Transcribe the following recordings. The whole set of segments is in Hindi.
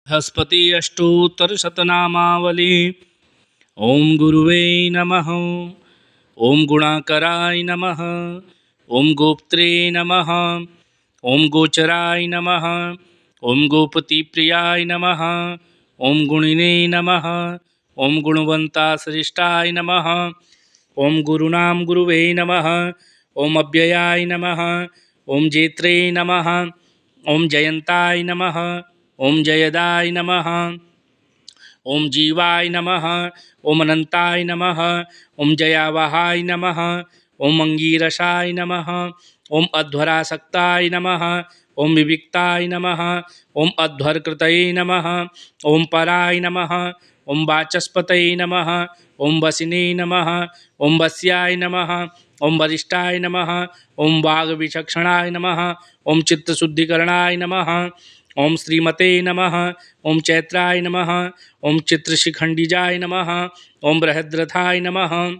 बृहस्पति अष्टोत्तरशतनामावली। ओम गुरुवे नमः। ओम गुणाकराय नमः। ओम गोप्त्रे नमः। ओम गोचराय नमः। ओम गोपतिप्रियाय नमः। ओम गुणिने नमः। ओम गुणवंताश्रेष्ठाय नमः। ओम गुरुनां गुरुवे नमः। ओम अव्ययाय नमः। ओम जेत्रे नमः। ओम जयंताय नमः। ओम जयदाय नमः। ओम जीवाय नमः। ओम अनंताय नमः। ओम जयावहाय नमः। ओम अंगीरसाय नमः। ओम अध्वरासक्ताय नमः। ओम विविक्ताय नमः। ओम अध्वरकृतये नमः। ओम पराय नमः। ओम वाचस्पतये नमः। ओम वसिने नमः। ओम वस्याय नमः। ओम वरिष्ठाय नमः। ओम वागविचक्षणाय नमः। ओम चित्तशुद्धिकरणाय नमः। ओम श्रीमते नमः। ओम चैत्राय नमः। ओम चित्रशिखंडिजाय नमः। ओम बृहद्रथाय नमः।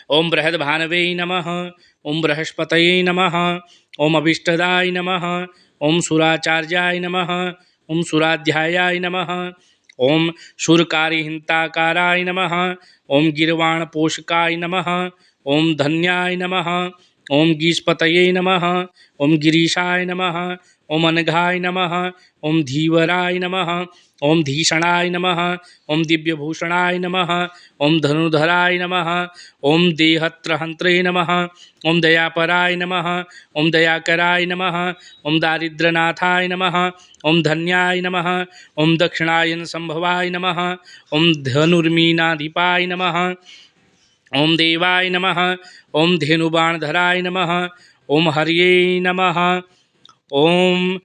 ओम बृहद्भानवे नमः। ओम बृहस्पतये नमः। ओम अभीष्टदाय नमः। ओम सुराचार्याय नमः। ओम सुराध्यायाय नमः। ओम शूरकारिहिंताकाराय नमः। ओम गिर्वाणपोषकाय नमः। ओम धन्याय नमः। ओम गीष्पतये नमः। ओम गिरीशाय नमः। ओम अनघाय नमः। ओम धीवराय नमः। ओम धीषणाय नमः। ओम दिव्यभूषणाय नमः। ओम धनुधराय नमः। ओम देहत्रहंत्रे नमः। ओम दयापराय नमः। ओम दयाकराय नमः। ओम दारिद्रनाथाय नमः। ओम धन्याय नमः। ओम दक्षिणायन संभवाय नमः। ओम धनुर्मीनाधिपाय नमः। ओम देवाय नमः। ओम धेनुबाणधराय नमः। ओम हर्ये नमः। ओम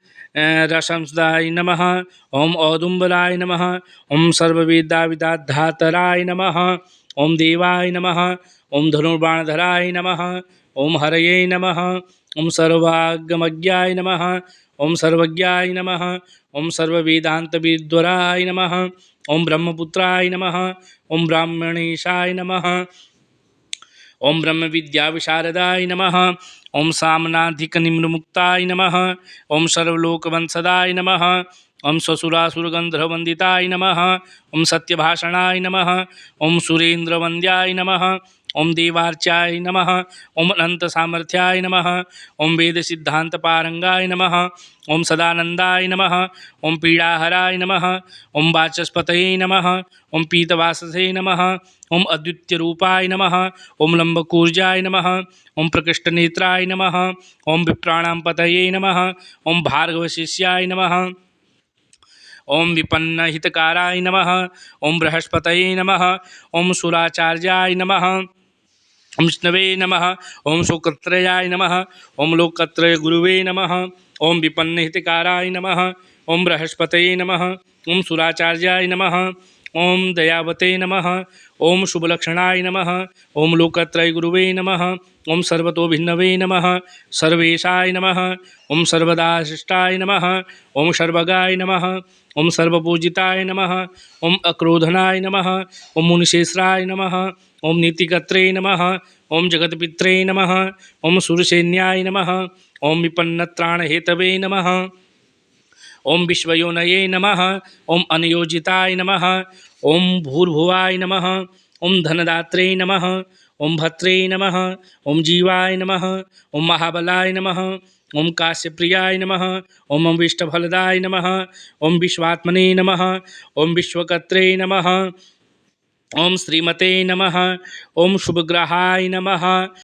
रसंसदाय नमः। ओम औदुम्बराय नमः। ओम सर्ववेदाविदाधातराय नमः। ओम देवाय नमः। ओम धनुर्बाणधराय नमः। ओम हरये नमः। ओम सर्वागमज्ञाय नमः। ओम सर्वज्ञाय नमः। ओम सर्ववेदांतविद्वराय नमः। ओम ब्रह्मपुत्राय नमः। ओम ब्राह्मणेशाय नमः। ओम ब्रह्म विद्या विशारदाय नमः। ओम सामनाधिकनिम्नमुक्ताय नमः। ओम सर्वलोकवंशदाय नमः। ओम स्वसुरासुरगंधर्ववंदिताय नमः। ओम सत्यभाषणाय नमः। ओम सुरेंद्रवंद्याय नमः। ओम देवार्चाय नमः। ओम अनंत सामर्थ्याय नमः। ओम वेद सिद्धांत पारंगाय नमः। ओम सदानंदाय नमः। ओम पीड़ाहराय नमः। ओम वाचस्पतये नमः। ओम पीतवाससे नमः। ओम अद्वितीय रूपाय नमः। ओम लंबकूर्जाय नमः। ओम प्रकृष्टनेत्राय नमः। ओम विप्राणां पतये नमः। ओम भार्गवशिष्याय नमः। ओम विपन्नहितकाराय नमः। ओम बृहस्पतये नमः। ओम सुराचार्याय नमः। ओम विष्णवे नमः। ओम शुक्रत्रयाय नमः। ओम लोकत्रय गुरुवे नमः। ओम विपन्नहितकाराय नमः। ओम बृहस्पतये नमः। ओम सुराचार्याय नमः। ओम दयावते नमः। ओम शुभलक्षणाय नमः। ओम लोकत्रय गुरुवे नमः। ओम सर्वतोभिन्नवे नमः। सर्वेशाय नमः। ओम सर्वदाशिष्टाय नमः। ओम सर्वगाय नमः। ओम सर्वपूजिताय नमः। ओम अक्रोधनाय नमः। ओम मुनिशेषराय नमः। ओम नीतिकर्त्रे नमः। ओम जगत्पित्रे नमः। ओम सुरसैन्याय नमः। ओम विपन्नत्राणहेतवे नमः। ओम विश्वयोनये नमः। ओम अनयोजिताय नमः। ओम भूर्भुवाय नमः। ओम धनदात्रे नमः। ओम भत्रे नमः। ओम जीवाय नमः। ओम महाबलाय नमः। ओम काश्यप्रियाय नमः। ओम विष्टफलदाय नमः। ओम विश्वात्मने नमः। ओम विश्वकर्त्रे नमः। ओम श्रीमते नमः। ओम शुभग्रहाय नमः।